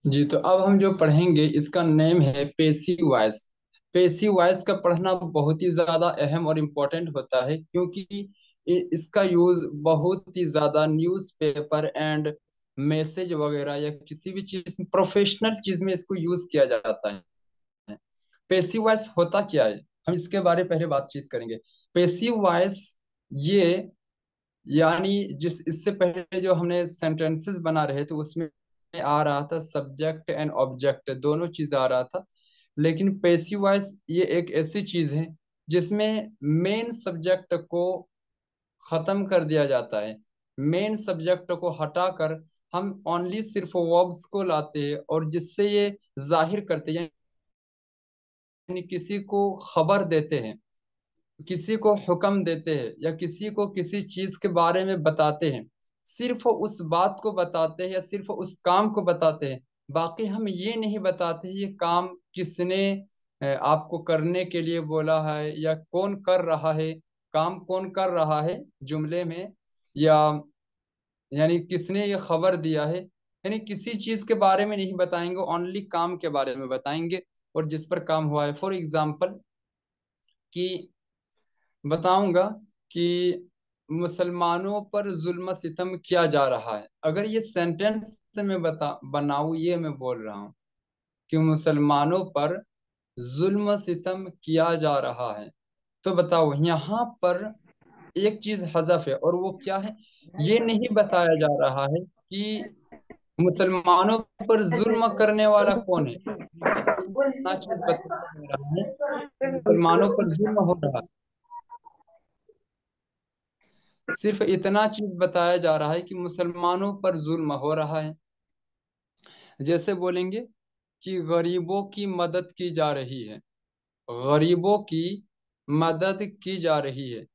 जी, तो अब हम जो पढ़ेंगे इसका नेम है पेसिव वॉइस। पेसिव वॉइस का पढ़ना बहुत ही ज्यादा अहम और इम्पोर्टेंट होता है, क्योंकि इसका यूज बहुत ही ज्यादा न्यूज़पेपर एंड मैसेज वगैरह या किसी भी चीज प्रोफेशनल चीज में इसको यूज किया जाता है। पेसिव वॉइस होता क्या है, हम इसके बारे में पहले बातचीत करेंगे। पेसिव वॉइस ये यानी जिस इससे पहले जो हमने सेंटेंसेस बना रहे थे उसमें आ रहा था सब्जेक्ट एंड ऑब्जेक्ट, दोनों चीज आ रहा था। लेकिन पैसिव वॉइस ये एक ऐसी चीज है जिसमें मेन सब्जेक्ट को खत्म कर दिया जाता है। मेन सब्जेक्ट को हटाकर हम ओनली सिर्फ वर्ब्स को लाते हैं, और जिससे ये जाहिर करते हैं, यानी किसी को खबर देते हैं, किसी को हुक्म देते हैं या किसी को किसी चीज के बारे में बताते हैं। सिर्फ उस बात को बताते हैं या सिर्फ उस काम को बताते हैं। बाकी हम ये नहीं बताते ये काम किसने आपको करने के लिए बोला है या कौन कर रहा है, काम कौन कर रहा है जुमले में, या यानी किसने ये खबर दिया है। यानी किसी चीज के बारे में नहीं बताएंगे, ओनली काम के बारे में बताएंगे और जिस पर काम हुआ है। फॉर एग्जाम्पल कि बताऊंगा कि मुसलमानों पर जुल्म सितम किया जा रहा है। अगर ये सेंटेंस से मैं बनाऊं, ये मैं बोल रहा हूँ कि मुसलमानों पर जुल्म सितम किया जा रहा है, तो बताओ यहाँ पर एक चीज हजफ है, और वो क्या है? ये नहीं बताया जा रहा है कि मुसलमानों पर जुल्म करने वाला कौन है। सिर्फ इतना चीज बताया जा रहा है कि मुसलमानों पर जुल्म हो रहा है। सिर्फ इतना चीज बताया जा रहा है कि मुसलमानों पर जुल्म हो रहा है। जैसे बोलेंगे कि गरीबों की मदद की जा रही है, गरीबों की मदद की जा रही है।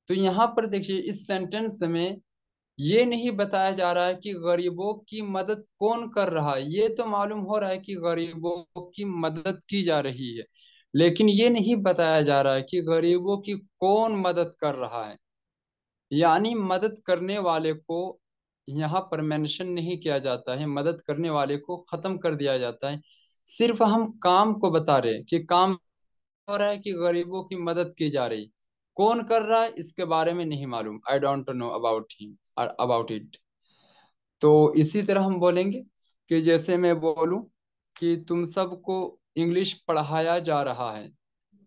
तो यहाँ पर देखिए इस सेंटेंस में ये नहीं बताया जा रहा है कि गरीबों की मदद कौन कर रहा है। ये तो मालूम हो रहा है कि गरीबों की मदद की जा रही है, लेकिन ये नहीं बताया जा रहा है कि गरीबों की कौन मदद कर रहा है। यानी मदद करने वाले को यहाँ पर मेंशन नहीं किया जाता है, मदद करने वाले को खत्म कर दिया जाता है। सिर्फ हम काम को बता रहे हैं कि काम हो रहा है कि गरीबों की मदद की जा रही। कौन कर रहा है इसके बारे में नहीं मालूम, I don't know about him और अबाउट इट। तो इसी तरह हम बोलेंगे कि जैसे मैं बोलूं कि तुम सबको इंग्लिश पढ़ाया जा रहा है,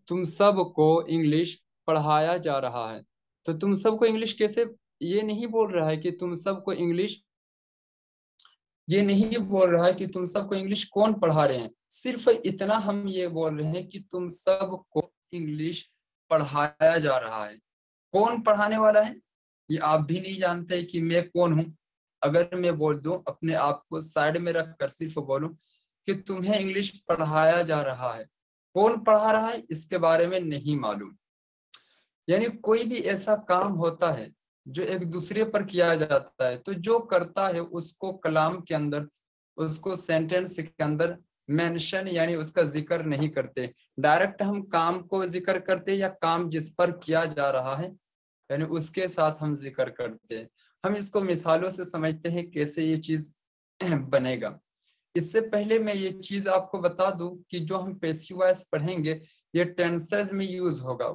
तुम सबको इंग्लिश पढ़ाया जा रहा है। तो तुम सबको इंग्लिश कैसे, ये नहीं बोल रहा है कि तुम सबको इंग्लिश, ये नहीं बोल रहा है कि तुम सबको इंग्लिश कौन पढ़ा रहे हैं। सिर्फ इतना हम ये बोल रहे हैं कि तुम सबको इंग्लिश पढ़ाया जा रहा है। कौन पढ़ाने वाला है ये आप भी नहीं जानते कि मैं कौन हूं। अगर मैं बोल दूं, अपने आप को साइड में रखकर सिर्फ बोलूं कि तुम्हें इंग्लिश पढ़ाया जा रहा है, कौन पढ़ा रहा है इसके बारे में नहीं मालूम। यानी कोई भी ऐसा काम होता है जो एक दूसरे पर किया जाता है, तो जो करता है उसको कलाम के अंदर, उसको सेंटेंस के अंदर मेंशन यानी उसका जिक्र नहीं करते। डायरेक्ट हम काम को जिक्र करते या काम जिस पर किया जा रहा है यानी उसके साथ हम जिक्र करते हैं। हम इसको मिसालों से समझते हैं कैसे ये चीज बनेगा। इससे पहले मैं ये चीज आपको बता दूं कि जो हम पैसिव वॉइस पढ़ेंगे ये टेंसेस में यूज होगा।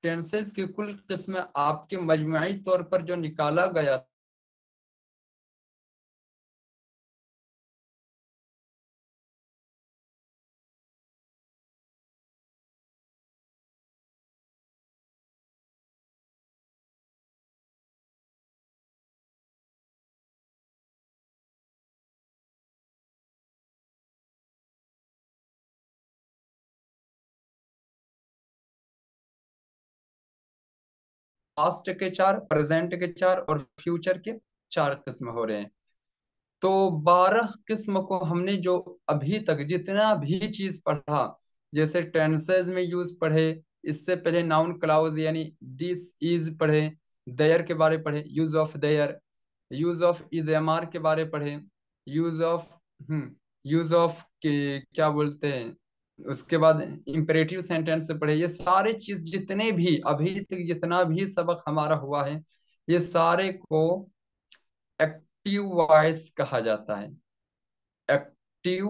टेंसेस की कुल किस्म आपके मजमुई तौर पर जो निकाला गया पास्ट के चार, प्रेजेंट के चार और फ्यूचर के चार किस्म हो रहे हैं। तो 12 किस्म को हमने जो अभी तक जितना भी चीज पढ़ा, जैसे टेंसेस में यूज पढ़े, इससे पहले नाउन क्लाउज यानी दिस इज पढ़े, देयर के बारे पढ़े, use of there, use of is am are के बारे पढ़े, यूज ऑफ यूज ऑफ के क्या बोलते हैं, उसके बाद इंपेरेटिव सेंटेंस से पढ़े। ये सारे चीज जितने भी अभी तक जितना भी सबक हमारा हुआ है, ये सारे को एक्टिव वॉइस कहा जाता है। एक्टिव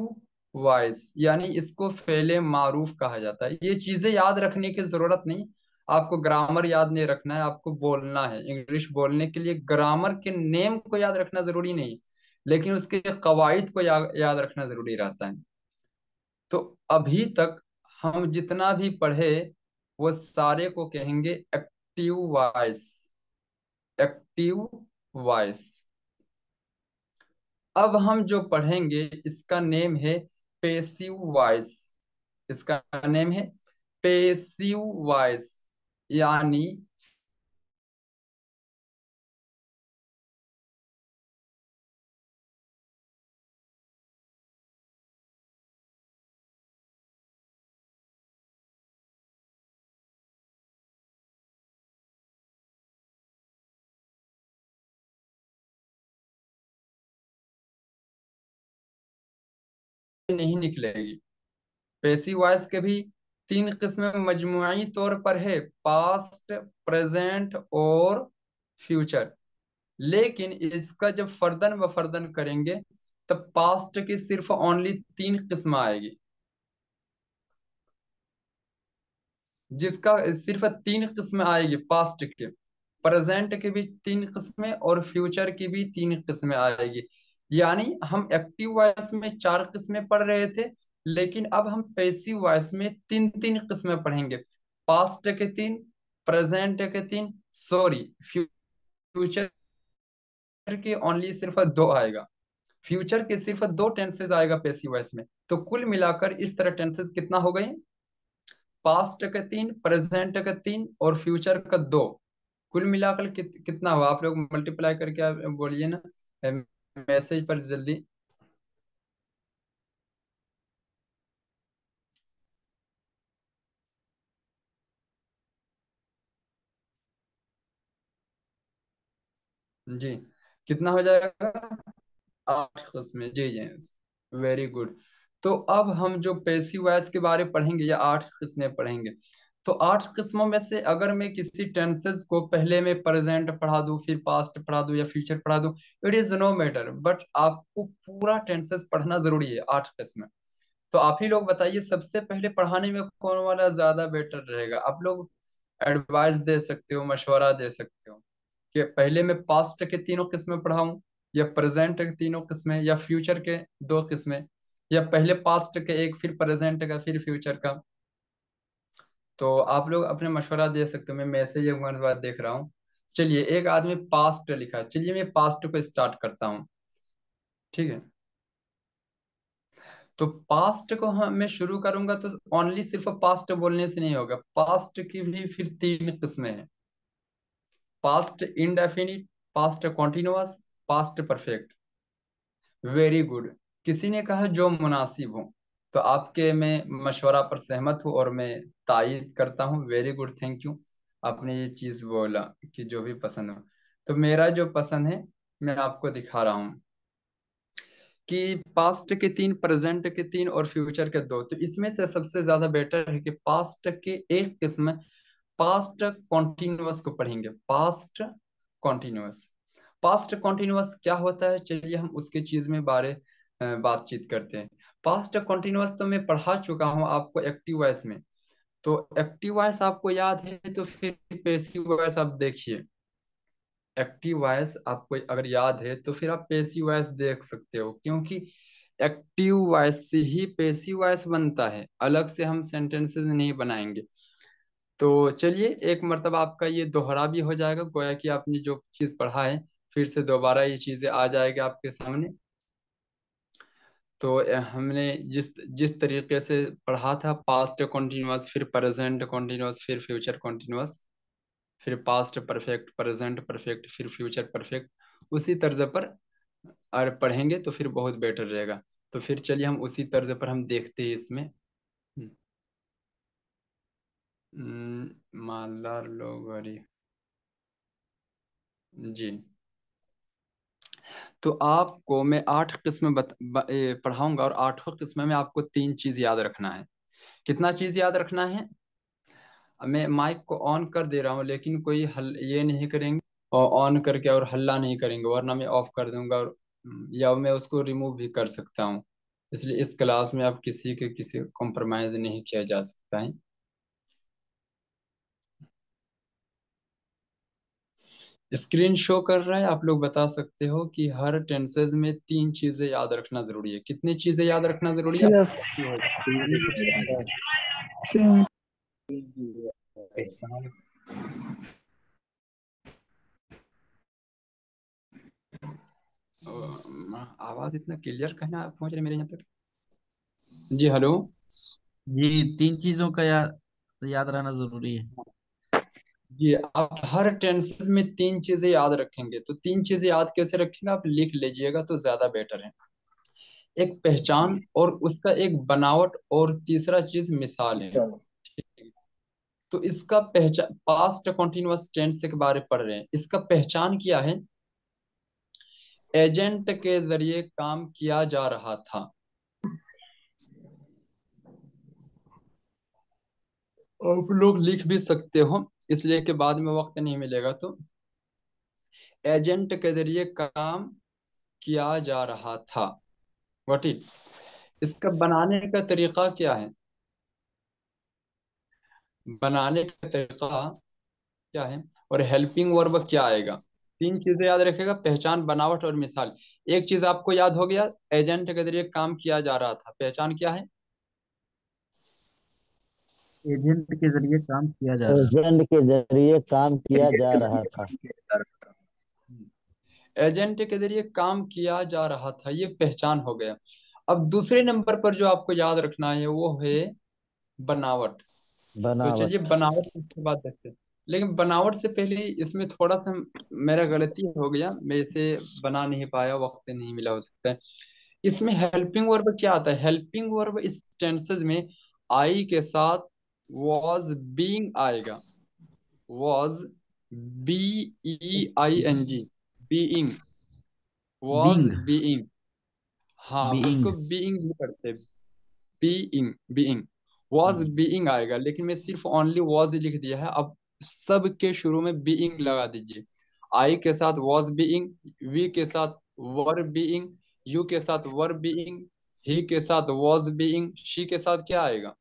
वॉइस, यानी इसको फेले मारूफ कहा जाता है। ये चीजें याद रखने की जरूरत नहीं, आपको ग्रामर याद नहीं रखना है, आपको बोलना है। इंग्लिश बोलने के लिए ग्रामर के नेम को याद रखना जरूरी नहीं, लेकिन उसके कवायद को याद रखना जरूरी रहता है। तो अभी तक हम जितना भी पढ़े वो सारे को कहेंगे एक्टिव वॉइस। Active voice. अब हम जो पढ़ेंगे इसका नेम है पेसिव वॉइस। इसका नेम है पेसिव वॉइस, यानी नहीं निकलेगी। पेसिव वॉइस के भी तीन किस्में मजमुई तौर पर है, पास्ट, प्रेजेंट और फ्यूचर। लेकिन इसका जब फर्दन व फर्दन करेंगे तब पास्ट की सिर्फ ओनली तीन किस्म आएगी, जिसका सिर्फ तीन किस्में आएगी पास्ट के। प्रेजेंट की भी तीन किस्में और फ्यूचर की भी तीन किस्में आएगी। यानी हम एक्टिव वॉइस में चार किस्में पढ़ रहे थे, लेकिन अब हम पैसिव वॉइस में तीन तीन किस्में पढ़ेंगे। पास्ट के तीन, प्रेजेंट के तीन, सॉरी फ्यूचर के ओनली सिर्फ दो आएगा। फ्यूचर के सिर्फ दो टेंसेस आएगा पैसिव वॉइस में। तो कुल मिलाकर इस तरह टेंसेस कितना हो गए? पास्ट का तीन, प्रेजेंट का तीन और फ्यूचर का दो। कुल मिलाकर कितना हुआ? आप लोग मल्टीप्लाई करके आप बोलिए ना मैसेज पर जल्दी। जी, कितना हो जाएगा? आठ किस्में, जी जी। Very good. तो अब हम जो पैसिव वॉइस के बारे में पढ़ेंगे या आठ किस्में पढ़ेंगे। तो आठ किस्मों में से अगर मैं किसी टेंसेस को पहले में प्रेजेंट पढ़ा दूं, फिर पास्ट पढ़ा दूं या फ्यूचर पढ़ा दूं, it is no matter, but आपको पूरा टेंसेस पढ़ना जरूरी है, आठ किस्में। तो आप ही लोग बताइए सबसे पहले पढ़ाने में कौन वाला ज्यादा बेटर रहेगा? आप लोग एडवाइस दे सकते हो, मशवरा दे सकते हो कि पहले मैं पास्ट के तीनों किस्में पढ़ाऊं, या प्रेजेंट के तीनों किस्में, या फ्यूचर के दो किस्में, या पहले पास्ट के एक, फिर प्रेजेंट का, फिर फ्यूचर का। तो आप लोग अपने मशवरा दे सकते हो। मैं मैसेज एक बार देख रहा हूँ। चलिए, एक आदमी पास्ट लिखा है, चलिए मैं पास्ट को स्टार्ट करता हूँ। ठीक है। तो पास्ट को हम मैं शुरू करूंगा तो ओनली सिर्फ पास्ट बोलने से नहीं होगा, पास्ट की भी फिर तीन किस्में हैं। Past indefinite, past continuous, past perfect. Very good. किसी ने कहा जो मुनासिब हो। तो आपके मैं मशवरा पर सहमत हूँ और मैं तायीद करता हूँ। Very good, thank you. आपने ये चीज बोला कि जो भी पसंद हो। तो मेरा जो पसंद है मैं आपको दिखा रहा हूँ कि पास्ट के तीन, प्रेजेंट के तीन और फ्यूचर के दो। तो इसमें से सबसे ज्यादा बेटर है कि पास्ट के एक किस्म, पास्ट कॉन्टिन्यूअस को पढ़ेंगे। Past continuous. पास्ट कॉन्टिन्यूअस क्या होता है, चलिए हम उसके चीज में बातचीत करते हैं। पास्ट कॉन्टिन्यूअस तो मैं पढ़ा चुका हूँ आपको एक्टिव वॉइस में। तो एक्टिव वॉइस आपको याद है तो फिर पैसिव वॉइस आप देखिए। एक्टिव वॉइस आपको अगर याद है तो फिर आप पैसिव वॉइस देख सकते हो, क्योंकि एक्टिव वॉइस से ही पैसिव वॉइस बनता है, अलग से हम सेंटेंसेस नहीं बनाएंगे। तो चलिए, एक मर्तबा आपका ये दोहरा भी हो जाएगा, गोया कि आपने जो चीज पढ़ा है फिर से दोबारा ये चीजें आ जाएगी आपके सामने। तो हमने जिस जिस तरीके से पढ़ा था, पास्ट कॉन्टिन्यूअस, फिर प्रेजेंट कॉन्टिन्यूअस, फिर फ्यूचर कॉन्टिन्यूअस, फिर पास्ट परफेक्ट, प्रेजेंट परफेक्ट, फिर फ्यूचर परफेक्ट, उसी तर्ज पर और पढ़ेंगे तो फिर बहुत बेटर रहेगा। तो फिर चलिए हम उसी तर्ज पर हम देखते हैं इसमें। मालदार लोग। जी। तो आपको मैं आठ किस्में पढ़ाऊंगा, और आठों किस्में में आपको तीन चीज याद रखना है। कितना चीज याद रखना है? मैं माइक को ऑन कर दे रहा हूँ, लेकिन कोई ये नहीं करेंगे और ऑन करके और हल्ला नहीं करेंगे, वरना मैं ऑफ कर दूंगा, और या मैं उसको रिमूव भी कर सकता हूँ। इसलिए इस क्लास में आप किसी के किसी कॉम्प्रोमाइज नहीं किया जा सकता है। स्क्रीन शो कर रहा है, आप लोग बता सकते हो कि हर टेंसेज में 3 चीजें याद रखना जरूरी है। कितनी चीजें याद रखना जरूरी है? यस। आवाज इतना क्लियर कहना पहुंच रही मेरे यहाँ तक। जी हेलो। जी, 3 चीजों का याद रहना जरूरी है। जी, आप हर टेंसेस में 3 चीजें याद रखेंगे, तो 3 चीजें याद कैसे रखेंगे, आप लिख लीजिएगा तो ज्यादा बेटर है। एक पहचान और उसका एक बनावट, और तीसरा चीज मिसाल है। तो इसका पहचान, पास्ट कंटिन्यूअस टेंस के बारे में पढ़ रहे हैं। इसका पहचान क्या है? एजेंट के जरिए काम किया जा रहा था। आप लोग लिख भी सकते हो, इसलिए कि बाद में वक्त नहीं मिलेगा। तो एजेंट के जरिए काम किया जा रहा था। व्हाट इट, इसका बनाने का तरीका क्या है? बनाने का तरीका क्या है? और हेल्पिंग वर्ब क्या आएगा? 3 चीजें याद रखेगा, पहचान, बनावट और मिसाल। एक चीज आपको याद हो गया, एजेंट के जरिए काम किया जा रहा था। पहचान क्या है? एजेंट के जरिए काम किया जा रहा एजेंट के जरिए काम किया जा रहा था। एजेंट के जरिए काम किया जा रहा था, ये पहचान हो गया। अब दूसरे नंबर पर जो आपको याद रखना है वो है बनावट। तो चलिए बनावट। बनावट के बाद देखते हैं। लेकिन बनावट से पहले इसमें थोड़ा सा मेरा गलती हो गया, मैं इसे बना नहीं पाया, वक्त नहीं मिला हो सकता है। इसमें हेल्पिंग वर्ब क्या आता है? हेल्पिंग वर्ब इस टेंसेस में आई के साथ वॉज बीइंग आएगा। Was, B E I N G, being, was being. Being. हाँ, बीइंग। उसको बीइंग भी करते, बीइंग, बीइंग। वॉज बीइंग आएगा, लेकिन मैं सिर्फ ओनली वॉज लिख दिया है। अब सब के शुरू में बीइंग लगा दीजिए। आई के साथ वॉज बीइंग, वी के साथ वर बीइंग, यू के साथ वर बीइंग, ही के साथ वॉज बीइंग, शी के साथ क्या आएगा?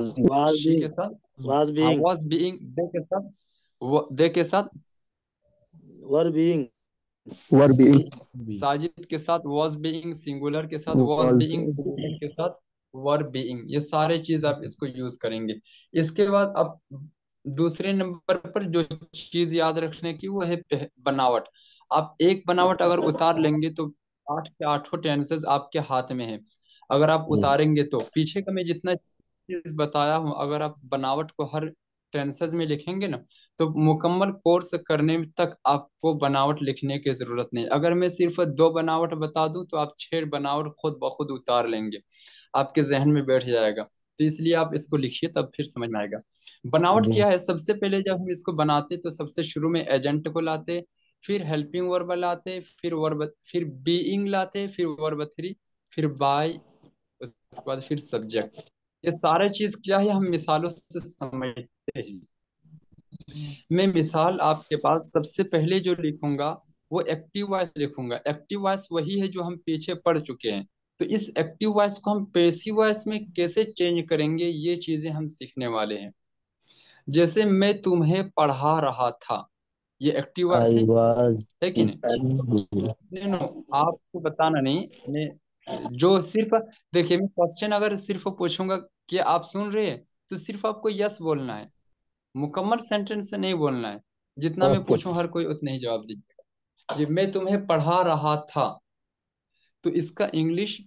was शी के being साथ, was हाँ being वॉज बीइंग। दे के साथ, दे के साथ were being were be. Sajid के साथ वॉज बीइंग, सिंगुलर के साथ वॉज वॉज। बीइंग, प्लूरल के साथ वर बीइंग। ये सारे चीज आप इसको यूज करेंगे। इसके बाद अब दूसरे नंबर पर जो चीज याद रखने की वो है बनावट। आप एक बनावट अगर उतार लेंगे तो 8 के 8 टेंसेस आपके हाथ में है। अगर आप उतारेंगे तो पीछे का मैं जितना चीज बताया हूँ, अगर आप बनावट को हर टेंसेस में लिखेंगे ना, तो मुकम्मल कोर्स करने तक आपको बनावट लिखने की जरूरत नहीं। अगर मैं सिर्फ 2 बनावट बता दूं तो आप 6 बनावट खुद ब खुद उतार लेंगे, आपके जहन में बैठ जाएगा। तो इसलिए आप इसको लिखिए, तब फिर समझ में आएगा। बनावट जी। क्या है? सबसे पहले जब हम इसको बनाते तो सबसे शुरू में एजेंट को लाते, फिर हेल्पिंग वर्ब लाते, फिर वर्ब, फिर बीइंग लाते, फिर वर्ब थ्री, फिर बाय, उसके बाद फिर सब्जेक्ट। ये सारे चीज क्या है, हम मिसालों से समझते हैं। मैं मिसाल आपके पास सबसे पहले जो लिखूंगा वो एक्टिव वॉइस लिखूंगा। एक्टिव वॉइस वही है जो हम पीछे पढ़ चुके हैं। तो इस एक्टिव वॉइस को हम पैसिव वॉइस में कैसे चेंज करेंगे, ये चीजें हम सीखने वाले हैं। जैसे मैं तुम्हें पढ़ा रहा था, ये एक्टिव वॉइस आई है वाज है कि नहीं? टीचिंग। नहीं नो, आपको बताना नहीं। मैं जो सिर्फ, देखिए मैं क्वेश्चन अगर सिर्फ पूछूंगा कि आप सुन रहे हैं, तो सिर्फ आपको यस बोलना है, मुकम्मल सेंटेंस से नहीं बोलना है। जितना मैं ओके। पूछूं हर कोई उतना ही जवाब दीजिएगा। जी, मैं तुम्हें पढ़ा रहा था, तो इसका इंग्लिश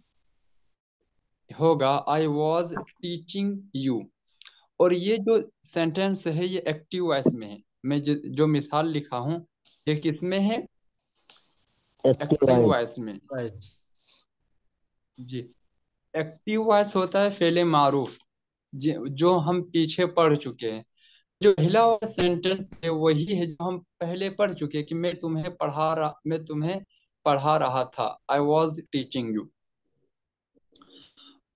होगा आई वॉज टीचिंग यू। और ये जो सेंटेंस है ये एक्टिव वॉइस में है। मैं जो मिसाल लिखा हूं ये किसमें है? Active active voice. वॉइस में। है। जी, एक्टिव वॉइस होता है फेले मारूफ, जो हम पीछे पढ़ चुके हैं। जो पहला वाला सेंटेंस है वही है जो हम पहले पढ़ चुके हैं कि मैं तुम्हें पढ़ा रहा था, आई वॉज टीचिंग यू।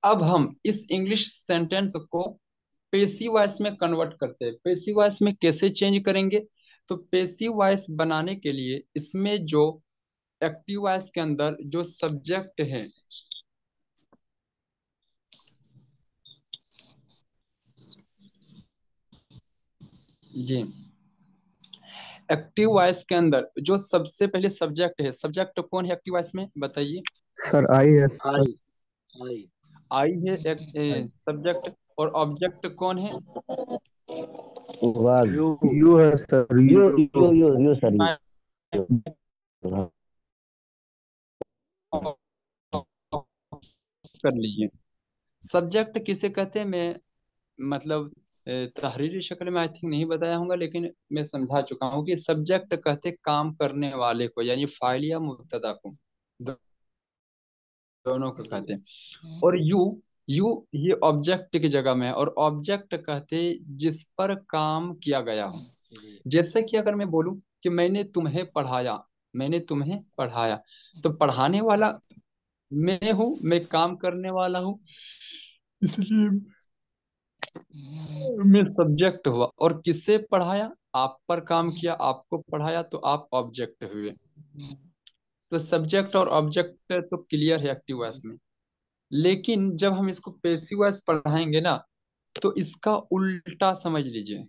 अब हम इस इंग्लिश सेंटेंस को पेसिव वॉइस में कन्वर्ट करते हैं। पेसिव वॉइस में कैसे चेंज करेंगे? तो पेसिव वॉइस बनाने के लिए इसमें जो एक्टिव वॉइस के अंदर जो सब्जेक्ट है, जी, एक्टिव वॉइस के अंदर जो सबसे पहले सब्जेक्ट है, सब्जेक्ट कौन है एक्टिव वॉइस में बताइए? सर आई है सर। आई आई आई है एक सब्जेक्ट, और ऑब्जेक्ट कौन है? वाज यू यू है sir. You you you you sir you. हाँ। कर लीजिए। सब्जेक्ट किसे कहते हैं, मैं मतलब तहरीरी शक्ल में आई थिंक नहीं बताया होगा, लेकिन मैं समझा चुका हूँ कि सब्जेक्ट कहते हैं काम करने वाले को, यानी फाइल या मुब्तदा को, दोनों को कहते हैं। और यू ये ऑब्जेक्ट की जगह में है, और ऑब्जेक्ट कहते हैं जिस पर काम किया गया हो। जी जैसे कि अगर मैं बोलूं कि मैंने तुम्हें पढ़ाया, मैंने तुम्हें पढ़ाया, तो पढ़ाने वाला मैं हूँ, मैं काम करने वाला हूँ, इसलिए मैं सब्जेक्ट हुआ। और किससे पढ़ाया? आप पर काम किया, आपको पढ़ाया, तो आप ऑब्जेक्ट हुए। तो सब्जेक्ट और ऑब्जेक्ट तो क्लियर है एक्टिव वॉइस में। लेकिन जब हम इसको पैसिव वॉइस पढ़ाएंगे ना, तो इसका उल्टा समझ लीजिए।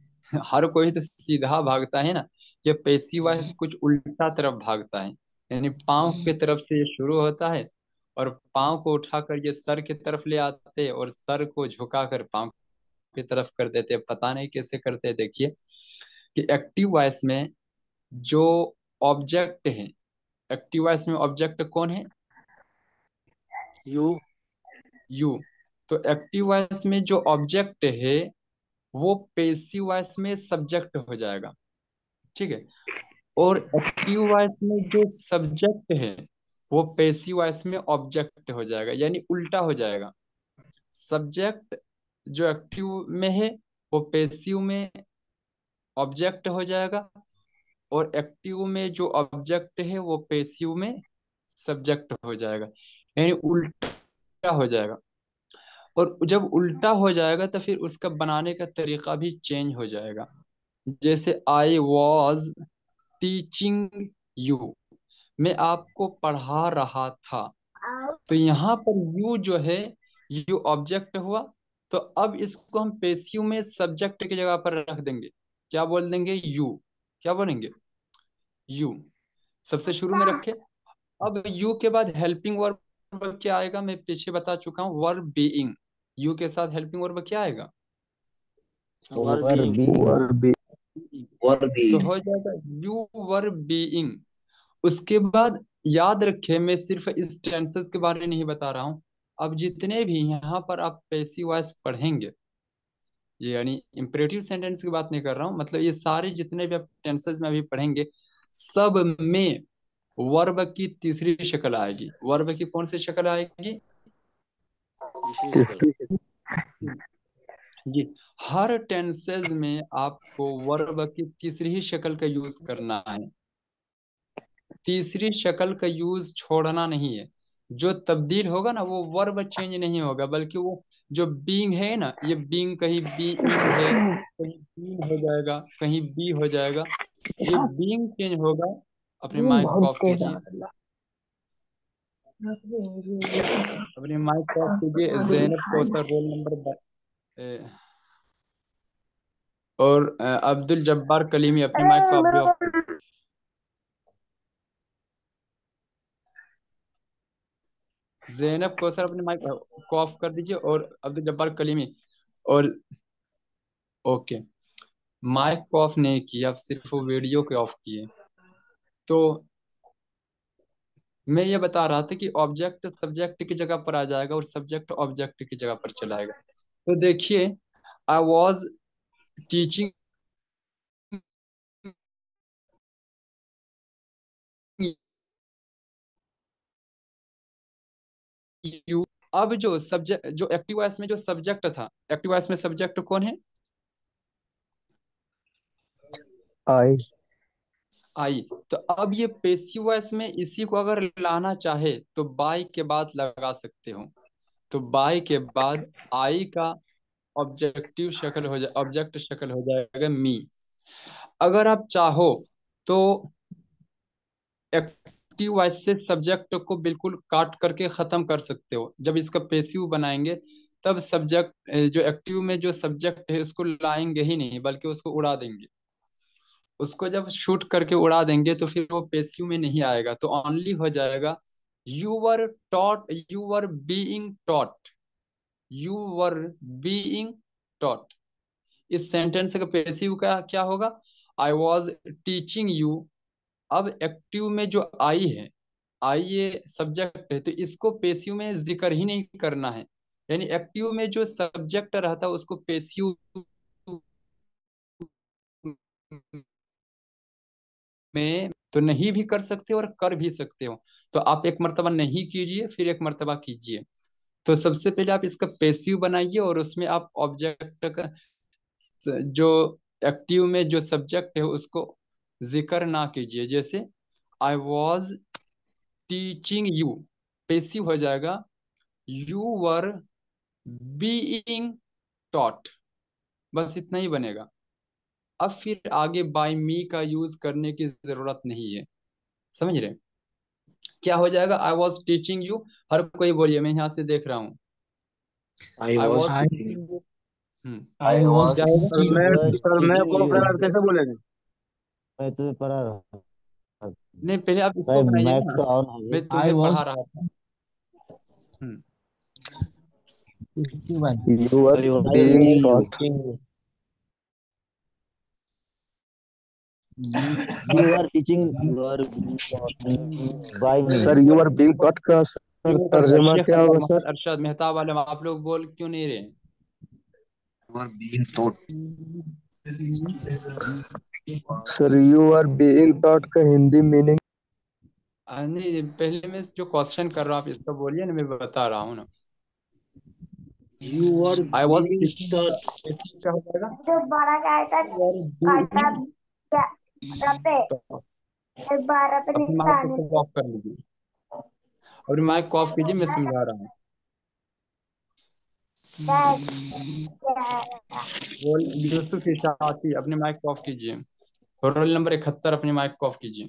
हर कोई तो सीधा भागता है ना, ये पैसिव वॉइस कुछ उल्टा तरफ भागता है। यानी पाँव की तरफ से ये शुरू होता है, और पाँव को उठाकर ये सर की तरफ ले आते हैं, और सर को झुकाकर पाँव की तरफ कर देते हैं। पता नहीं कैसे करते हैं। देखिए कि एक्टिव वॉइस में जो ऑब्जेक्ट है, एक्टिव वॉइस में ऑब्जेक्ट कौन है? You you. तो एक्टिव वॉइस में जो ऑब्जेक्ट है वो पैसिव वॉइस में सब्जेक्ट हो जाएगा, ठीक है। और एक्टिव वॉइस में जो सब्जेक्ट है वो पैसिव वॉइस में ऑब्जेक्ट हो जाएगा, यानी उल्टा हो जाएगा। सब्जेक्ट जो एक्टिव में है वो पैसिव में ऑब्जेक्ट हो जाएगा, और एक्टिव में जो ऑब्जेक्ट है वो पैसिव में सब्जेक्ट हो जाएगा, यानी उल्टा हो जाएगा। और जब उल्टा हो जाएगा तो फिर उसका बनाने का तरीका भी चेंज हो जाएगा। जैसे आई वॉज टीचिंग यू, मैं आपको पढ़ा रहा था, तो यहाँ पर यू जो है, यू ऑब्जेक्ट हुआ। तो अब इसको हम पेशिव में सब्जेक्ट की जगह पर रख देंगे। क्या बोल देंगे? यू। क्या बोलेंगे? यू सबसे शुरू में रखे। अब यू के बाद हेल्पिंग वर्ब क्या आएगा? मैं पीछे बता चुका हूँ, वर्ब बीइंग। यू के साथ हेल्पिंग वर्ब क्या आएगा? Were were being be were be were be तो हो जाएगा यू वर बीइंग। उसके बाद याद रखे, मैं सिर्फ इस टेंसेस के बारे में नहीं बता रहा हूँ। अब जितने भी यहाँ पर आप पैसिव वॉइस पढ़ेंगे, ये यानी इंपरेटिव सेंटेंस की बात नहीं कर रहा हूँ, मतलब ये सारे जितने भी आप टेंसेस में अभी पढ़ेंगे, सब में वर्ब की तीसरी शक्ल आएगी। वर्ब की कौन सी शक्ल आएगी? तीसरी शक्ल तीसरी जी, हर टेंसेज में आपको वर्ब की तीसरी ही शक्ल का यूज करना है। तीसरी शक्ल का यूज छोड़ना नहीं है। जो तब्दील होगा ना, वो वर्ब चेंज नहीं होगा, बल्कि वो जो बीइंग है ना, ये बीइंग कहीं बीइंग है, कहीं बीइंग हो जाएगा, कहीं बी हो जाएगा, ये बीइंग चेंज होगा। अपने माइक को बहुत ऑफ तेज कीजिए, आवाज है। अपने माइक को ऑफ कीजिए। जैनब कौसर रोल नंबर और अब्दुल जब्बार कलीमी, अपने माइक को आप भी ऑफ कीजिए। जैनब कौसर अपने माइक को ऑफ कर दीजिए, और अब्दुल जब्बार कलीमी, और ओके, माइक को ऑफ नहीं किया, आप सिर्फ वो वीडियो को ऑफ किए। तो मैं ये बता रहा था कि ऑब्जेक्ट सब्जेक्ट की जगह पर आ जाएगा, और सब्जेक्ट ऑब्जेक्ट की जगह पर चला आएगा। तो देखिए, आई वॉज टीचिंग यू। अब जो सब्जेक्ट, जो एक्टिव वॉइस में जो सब्जेक्ट था, एक्टिव वॉइस में सब्जेक्ट कौन है? आई आई। तो अब ये पेसिव वॉइस में इसी को अगर लाना चाहे तो बाय के बाद लगा सकते हो। तो बाय के बाद आई का ऑब्जेक्टिव शक्ल हो जाए, ऑब्जेक्ट शक्ल हो जाएगा मी। अगर आप चाहो तो एक्टिव वॉइस से सब्जेक्ट को बिल्कुल काट करके खत्म कर सकते हो। जब इसका पेसिव बनाएंगे तब सब्जेक्ट जो एक्टिव में जो सब्जेक्ट है उसको लाएंगे ही नहीं, बल्कि उसको उड़ा देंगे। उसको जब शूट करके उड़ा देंगे तो फिर वो पेसिव में नहीं आएगा, तो ओनली हो जाएगा you were taught, you were being taught, you were being taught. इस सेंटेंस का पेसिव का क्या होगा? आई वॉज टीचिंग यू। अब एक्टिव में जो आई है, आई ये सब्जेक्ट है, तो इसको पेसिव में जिक्र ही नहीं करना है। यानी एक्टिव में जो सब्जेक्ट रहता है उसको पेसिव में तो नहीं भी कर सकते और कर भी सकते हो। तो आप एक मर्तबा नहीं कीजिए, फिर एक मर्तबा कीजिए। तो सबसे पहले आप इसका पेसिव बनाइए और उसमें आप ऑब्जेक्ट का जो एक्टिव में जो सब्जेक्ट है उसको जिक्र ना कीजिए। जैसे आई वॉज टीचिंग यू, पेसिव हो जाएगा यू वर बीइंग टॉट। बस इतना ही बनेगा। अब फिर आगे बाय मी का यूज करने की जरूरत नहीं है। समझ रहे? क्या हो जाएगा? I was teaching you. हर कोई बोलिए, मैं यहाँ से देख रहा हूँ। I I was was I teaching. I was क्या होगा? Sir teaching. मैं was सर मैं teaching को you. फिर कैसे बोलेंगे? मैं तुम्हें पढ़ा रहा था। नहीं, पहले आप इसको भाई बनाइए मैथ ना, तो ऑन है ये। मैं आई तुम्हें वॉज पढ़ा रहा था। Hmm teaching by You are I was being teaching you. taught. You You are teaching You are being taught. by sir me. You are being taught का सर एक मिनट, तर्जमा शेख क्या होगा मोहम्मद सर? अरशद मेहताब वाले, आप लोग बोल क्यों नहीं रहे? You are being taught. Sir you are being taught का हिंदी मीनिंग? नहीं, पहले मैं जो क्वेश्चन कर रहा हूँ आप इसका बोलिए ना, मैं बता रहा हूँ ना। You are I was being teaching taught. का ऐसे क्या हो जाएगा? जो बड़ा गायता काटा क्या रपे एक बार अपनी अपनी माइक निशानी को ऑफ कर लीजिए, अपनी माइक को ऑफ कीजिए, मैं समझा रहा हूँ। रोल यूसुफ इशाती, अपने माइक को ऑफ कीजिए। रोल नंबर 71, अपने माइक को ऑफ कीजिए।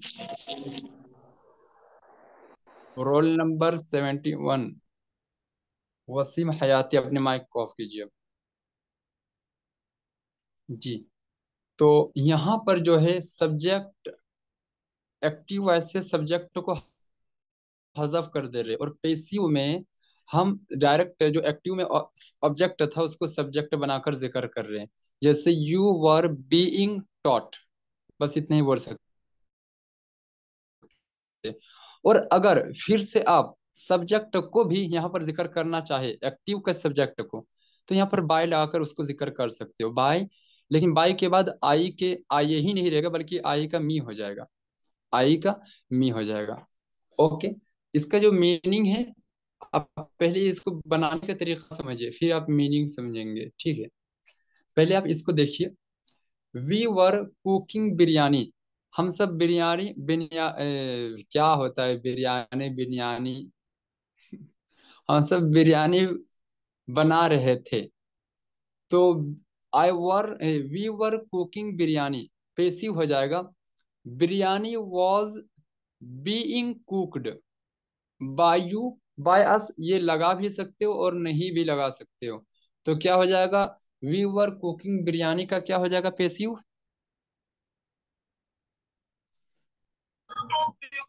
रोल नंबर 71 वसीम हयाती, अपने माइक को ऑफ कीजिए अब। जी। तो यहाँ पर जो है सब्जेक्ट एक्टिव वॉइस से सब्जेक्ट को हज़फ कर दे रहे, और पेसिव में हम डायरेक्ट जो एक्टिव में ऑब्जेक्ट था उसको सब्जेक्ट बनाकर जिक्र कर रहे हैं। जैसे यू वर बीइंग टॉट, बस इतना ही बोल सकते। और अगर फिर से आप सब्जेक्ट को भी यहाँ पर जिक्र करना चाहे, एक्टिव के सब्जेक्ट को, तो यहाँ पर बाय लगाकर उसको जिक्र कर सकते हो, बाय। लेकिन बाय के बाद आई के आई ही नहीं रहेगा, बल्कि आई का मी हो जाएगा, आई का मी हो जाएगा। ओके। इसका जो मीनिंग है, आप पहले इसको बनाने का तरीका समझिए, फिर आप मीनिंग समझेंगे, ठीक है? पहले आप इसको देखिए। वी वर कुकिंग बिरयानी, हम सब बिरयानी क्या होता है बिरयानी, बिरयानी, हम सब बिरयानी बना रहे थे। तो I were we were cooking biryani, passive हो जाएगा। Biryani was being cooked by you, by us, ये लगा भी सकते हो और नहीं भी लगा सकते हो। तो क्या हो जाएगा? वी वर कुकिंग बिरयानी का क्या हो जाएगा passive?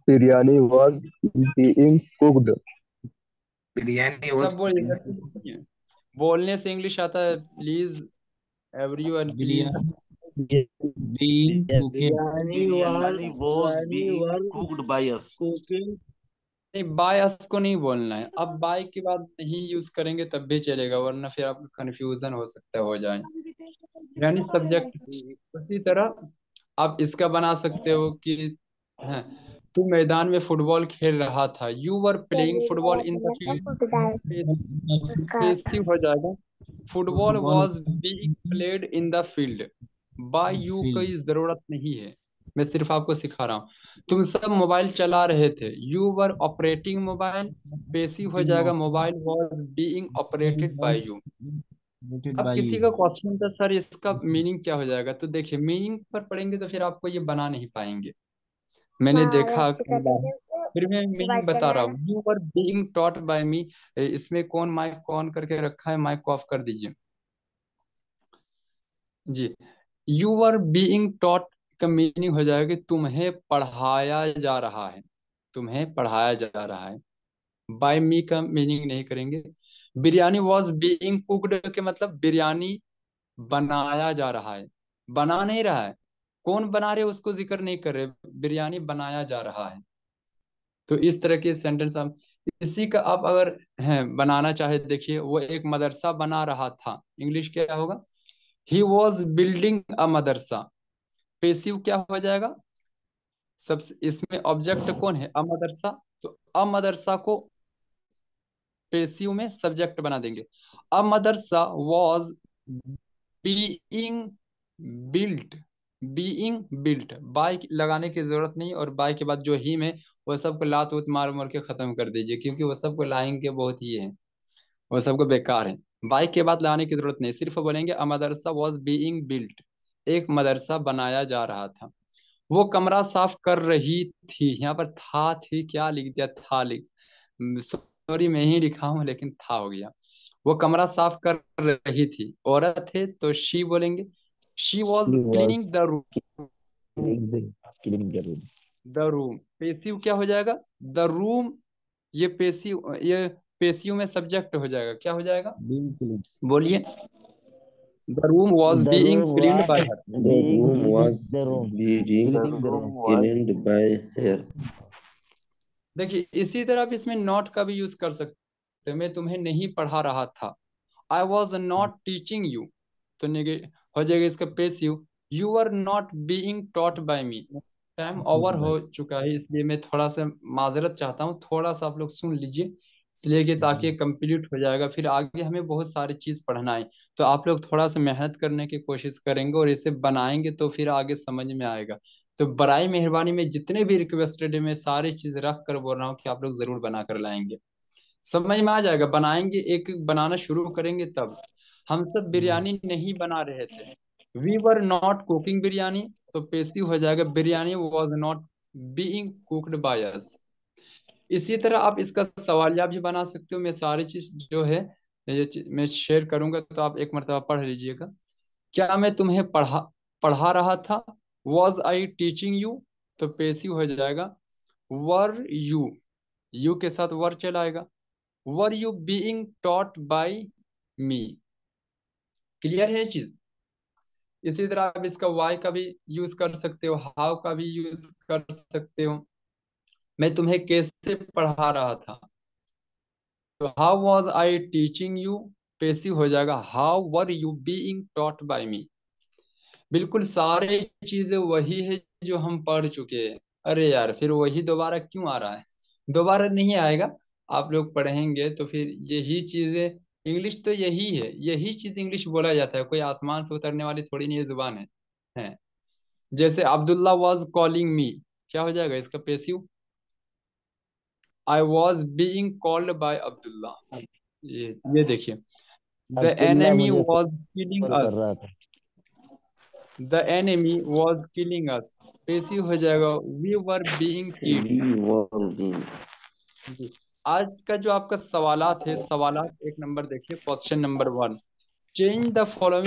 Biryani was being cooked. Biryani was सब बोलिए, बोलने से इंग्लिश आता है please, everyone please. Biryani being cooking. Biryani was being cooked by us. Cooking. नहीं, बाय अस को नहीं बोलना है। अब बाय के बाद नहीं यूज करेंगे तब भी चलेगा, वरना फिर आपको कंफ्यूजन हो सकता है, हो जाए। यानी सब्जेक्ट उसी तरह आप इसका बना सकते हो कि हाँ, तू मैदान में फुटबॉल खेल रहा था, you were playing football in the field, passive हो जाएगा। Football football was being played in the field, by you field. की जरूरत नहीं है, मैं सिर्फ आपको सिखा रहा हूँ। तुम सब मोबाइल चला रहे थे, you were operating mobile, passive हो जाएगा। Mobile was being operated by you. Created अब by किसी you. का क्वेश्चन था सर इसका मीनिंग क्या हो जाएगा, तो देखिए मीनिंग पर पढ़ेंगे तो फिर आपको ये बना नहीं पाएंगे। मैंने हाँ देखा रेस्ट कई कर बार, दीजिए, फिर मैं उसके बाद मीनिंग बता चले रहा आना। हूँ। You are being taught by me, इसमें कौन माइक को ऑन करके रखा है, माइक को ऑफ कर दीजिए जी। यू आर बीइंग टॉट का मीनिंग हो जाएगा कि तुम्हें पढ़ाया जा रहा है, तुम्हें पढ़ाया जा रहा है। बाय मी का मीनिंग नहीं करेंगे। बिरयानी वॉज बीइंग कुक्ड के मतलब बिरयानी बनाया जा रहा है, बना नहीं रहा है, कौन बना रहे उसको जिक्र नहीं कर रहे, बिरयानी बनाया जा रहा है। तो इस तरह के सेंटेंस हम, इसी का आप अगर हैं बनाना चाहे, देखिए वो एक मदरसा बना रहा था, इंग्लिश क्या होगा, he was building a Madrasa. Passive क्या हो जाएगा, सब इसमें ऑब्जेक्ट कौन है, अ मदरसा, तो अ मदरसा को पेसिव में सब्जेक्ट बना देंगे। A madrasa was being built, being built, by लगाने की जरूरत नहीं, और बाय के बाद जो ही में वो सबको लात उत मार मार के खत्म कर दीजिए, क्योंकि वो सबको लाएंगे बहुत ही है, वो सबको बेकार है। बाय के बाद लगाने की जरूरत नहीं, सिर्फ बोलेंगे अ मदरसा वॉज बीइंग बिल्ट, एक मदरसा बनाया जा रहा था। वो कमरा साफ कर रही थी, यहाँ पर था थी क्या लिख दिया, था लिख, सॉरी मैं ही लिखा हूँ लेकिन था हो गया। वो कमरा साफ कर रही थी, औरत है तो शी बोलेंगे, she was He was cleaning the room, cleaning the room. The room passive क्या हो जाएगा, द रूम, ये पेसिव, ये पेसिव में सब्जेक्ट हो जाएगा, क्या हो जाएगा, Being clean. बोलिए। The room was The being room cleaned by was her. The being room was the room, being cleaning the room. cleaned by her. देखिए इसी तरह आप इसमें नॉट का भी यूज कर सकते हैं, मैं तुम्हें नहीं पढ़ा रहा था, I was not teaching you, तो नेगे हो जाएगा इसका passive, you are not being taught by me. Time over Created by. हो चुका है, इसलिए मैं थोड़ा सा माजरत चाहता हूँ, थोड़ा सा आप लोग सुन लीजिए, इसलिए कि ताकि कंप्लीट हो जाएगा, फिर आगे हमें बहुत सारी चीज पढ़ना है, तो आप लोग थोड़ा सा मेहनत करने की कोशिश करेंगे और इसे बनाएंगे तो फिर आगे समझ में आएगा। तो बराए मेहरबानी में जितने भी रिक्वेस्टेड है मैं सारी चीज रख कर बोल रहा हूँ कि आप लोग जरूर बना कर लाएंगे, समझ में आ जाएगा, बनाएंगे एक एक बनाना शुरू करेंगे तब। हम सब बिरयानी नहीं बना रहे थे, we were not cooking biryani, तो पेसिव हो जाएगा, biryani was not being cooked by us. इसी तरह आप इसका सवालिया भी बना सकते हो, मैं सारी चीज जो है मैं शेयर करूंगा, तो आप एक मरतबा पढ़ लीजिएगा। क्या मैं तुम्हें पढ़ा पढ़ा रहा था, वॉज आई टीचिंग यू, तो पेसिव हो जाएगा, वर यू के साथ वर चलाएगा, वर you being taught by me. Clear है ये चीज। इसी तरह आप इसका वाई का भी यूज कर सकते हो, हाउ का भी यूज कर सकते हो, मैं तुम्हें कैसे पढ़ा रहा था, तो how was I teaching you, passive हो जाएगा, how were you being taught by me. बिल्कुल सारे चीजें वही है जो हम पढ़ चुके हैं। अरे यार फिर वही दोबारा क्यों आ रहा है, दोबारा नहीं आएगा, आप लोग पढ़ेंगे तो फिर यही चीजें, इंग्लिश तो यही है, यही चीज इंग्लिश बोला जाता है, कोई आसमान से उतरने वाली थोड़ी नहीं है जुबान है। जैसे अब्दुल्ला वॉज कॉलिंग मी, क्या हो जाएगा इसका passive, I was being called by Abdullah. ये देखिए, द अब्दुल्ला एनिमी मुझे वॉज किलिंग कॉल कर अस, रहा था। The enemy was killing us, passive हो जाएगा, we were being killed. We were being. जी। आज का जो आपका सवालात है, सवालात एक नंबर देखिए, question number 1, change the following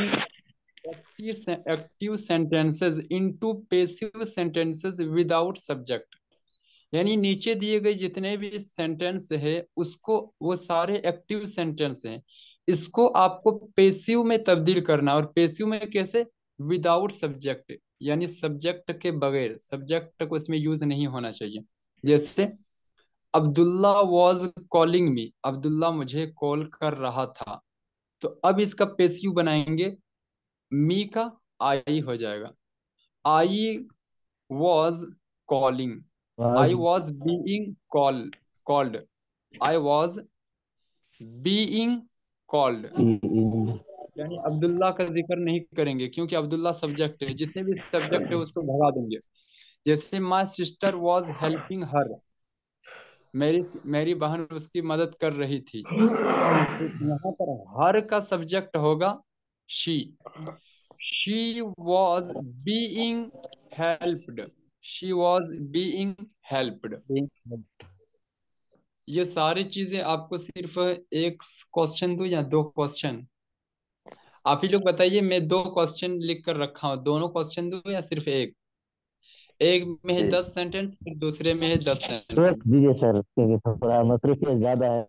active sentences into passive sentences without subject. यानी नीचे दिए गए जितने भी सेंटेंस है उसको, वो सारे एक्टिव सेंटेंस हैं, इसको आपको पेसिव में तब्दील करना, और पेसिव में कैसे, विदाउट सब्जेक्ट, यानी सब्जेक्ट के बगैर, सब्जेक्ट को इसमें यूज नहीं होना चाहिए। जैसे Abdullah was calling me, Abdullah मुझे कॉल कर रहा था, तो अब इसका पेसिव बनाएंगे, मी का आई हो जाएगा, I was calling, was I was being called. I was being called। in यानी अब्दुल्ला का जिक्र नहीं करेंगे क्योंकि अब्दुल्ला सब्जेक्ट है, जितने भी सब्जेक्ट है उसको भगा देंगे। जैसे my sister was helping her, मेरी मेरी बहन उसकी मदद कर रही थी। तो यहाँ पर हर का सब्जेक्ट होगा she. She was being helped. She was being helped. ये सारी चीजें आपको सिर्फ एक क्वेश्चन दूं या दो क्वेश्चन? आप ही लोग बताइए। मैं दो क्वेश्चन लिख कर रखा हूँ, दोनों क्वेश्चन दूं या सिर्फ एक? एक में है 10 सेंटेंस, फिर दूसरे में है 10 सेंटेंस। दीजिए सर, क्योंकि थोड़ा मसरूफियत ज्यादा है।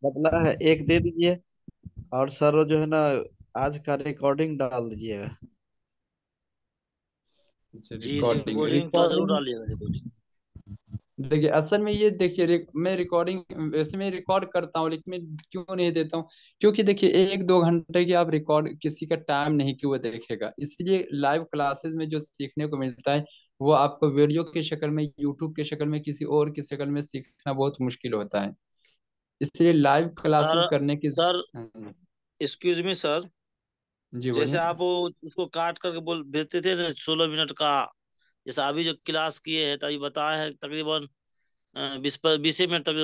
बदला है, एक दे दीजिए। और सर जो है ना, आज का रिकॉर्डिंग डाल दीजिएगा। अच्छा, जी रिकॉर्डिंग रिकॉर्डिंग तो जरूर रिकॉर्डिंग डालिएगा रिकॉर्डिंग। देखिए, असल में ये देखिए, मैं रिकॉर्डिंग वैसे मैं रिकॉर्ड करता हूँ, लेकिन मैं क्यों नहीं देता हूँ? क्योंकि देखिए, 1-2 घंटे की आप रिकॉर्ड, किसी का टाइम नहीं कि वो देखेगा। इसलिए लाइव क्लासेस में जो सीखने को मिलता है, वो आपको वीडियो की शक्ल में, यूट्यूब की शक्ल में, किसी और की शक्ल में सीखना बहुत मुश्किल होता है। इसलिए लाइव क्लासेस सर करने की। सर हाँ, एक्सक्यूज मी सर, जी जैसे बोलिए। आप वो उसको काट करके बोल भेजते थे ना 16 मिनट का, जैसे अभी जो क्लास किए हैं तभी बताया है तकरीबन 20 मिनट तक